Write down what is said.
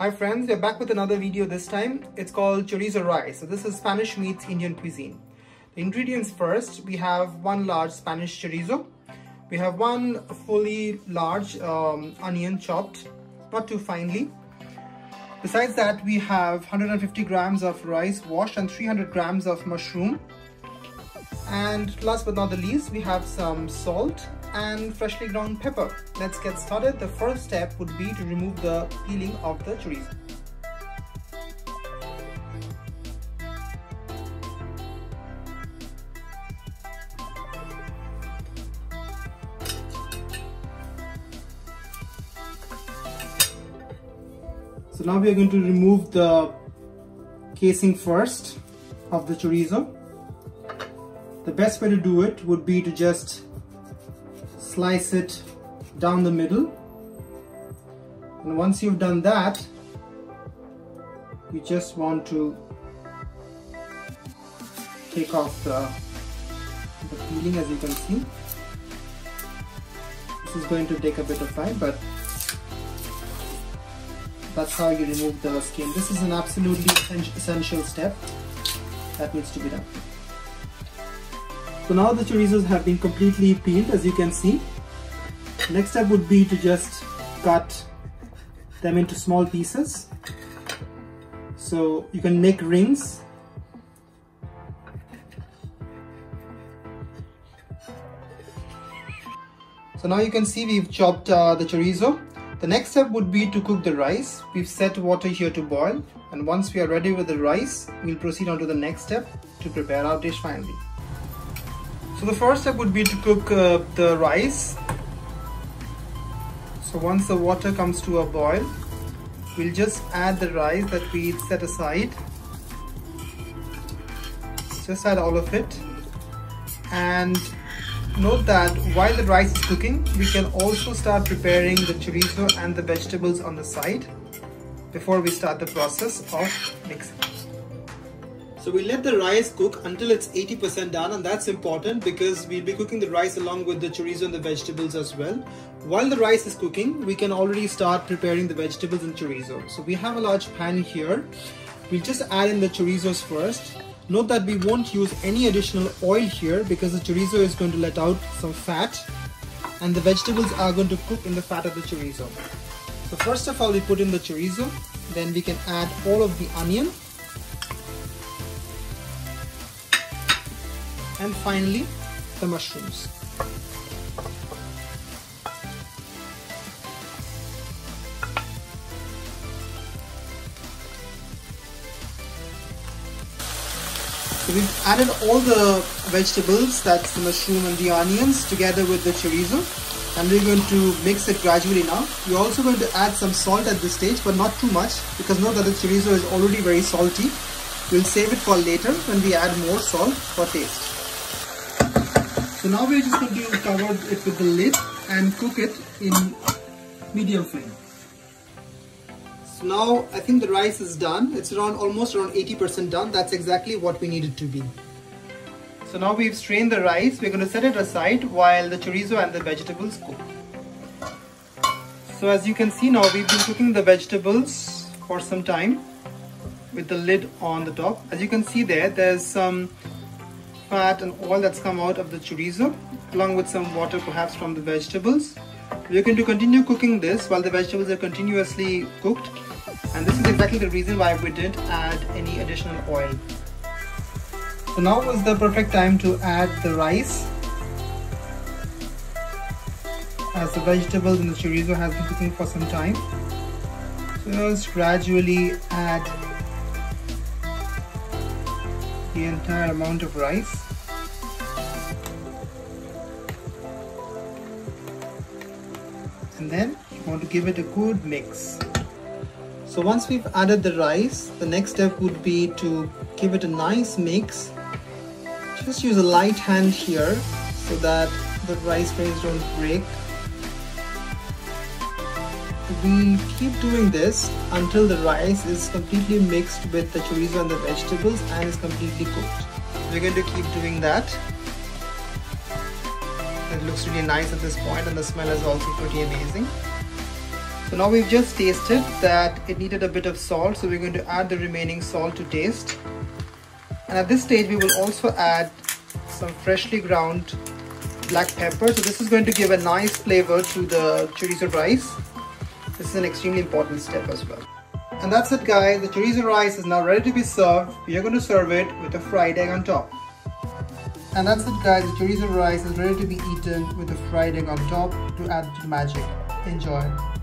Hi friends, we're back with another video this time. It's called Chorizo Rice. So this is Spanish meets Indian cuisine. The ingredients first, we have one large Spanish chorizo. We have one fully large onion chopped, not too finely. Besides that, we have 150 grams of rice washed and 300 grams of mushroom. And last but not the least, we have some salt and freshly ground pepper. Let's get started. The first step would be to remove the peeling of the chorizo. So now we are going to remove the casing first of the chorizo. The best way to do it would be to just slice it down the middle, and once you've done that, you just want to take off the peeling. As you can see, this is going to take a bit of time, but that's how you remove the skin. This is an absolutely essential step that needs to be done. So now the chorizos have been completely peeled, as you can see. Next step would be to just cut them into small pieces. So you can make rings. So now you can see we've chopped the chorizo. The next step would be to cook the rice. We've set water here to boil, and once we are ready with the rice, we'll proceed on to the next step to prepare our dish finally. So the first step would be to cook the rice. So once the water comes to a boil, we'll just add the rice that we set aside. Just add all of it, and note that while the rice is cooking, we can also start preparing the chorizo and the vegetables on the side before we start the process of mixing. So we let the rice cook until it's 80% done, and that's important because we'll be cooking the rice along with the chorizo and the vegetables as well. While the rice is cooking, we can already start preparing the vegetables and chorizo. So we have a large pan here. We'll just add in the chorizos first. Note that we won't use any additional oil here because the chorizo is going to let out some fat, and the vegetables are going to cook in the fat of the chorizo. So first of all, we put in the chorizo, then we can add all of the onion, and finally the mushrooms. So we've added all the vegetables, that's the mushroom and the onions, together with the chorizo, and we're going to mix it gradually now. We're also going to add some salt at this stage, but not too much, because note that the chorizo is already very salty. We'll save it for later when we add more salt for taste. So now we're just going to cover it with the lid and cook it in medium flame. So now I think the rice is done. It's almost around 80% done. That's exactly what we need it to be. So now we've strained the rice. We're going to set it aside while the chorizo and the vegetables cook. So as you can see now, we've been cooking the vegetables for some time with the lid on the top. As you can see there's some fat and oil that's come out of the chorizo, along with some water perhaps from the vegetables. We're going to continue cooking this while the vegetables are continuously cooked, and this is exactly the reason why we didn't add any additional oil. So now is the perfect time to add the rice, as the vegetables and the chorizo has been cooking for some time. Just gradually add the entire amount of rice. And then you want to give it a good mix. So once we've added the rice, the next step would be to give it a nice mix. Just use a light hand here so that the rice grains don't break. We'll keep doing this until the rice is completely mixed with the chorizo and the vegetables and is completely cooked. We're going to keep doing that. It looks really nice at this point, and the smell is also pretty amazing. So now we've just tasted that it needed a bit of salt, so we're going to add the remaining salt to taste. And at this stage we will also add some freshly ground black pepper. So this is going to give a nice flavor to the chorizo rice. This is an extremely important step as well. And that's it guys, the chorizo rice is now ready to be served. We are going to serve it with a fried egg on top. And that's it guys, the chorizo rice is ready to be eaten with a fried egg on top to add to the magic. Enjoy.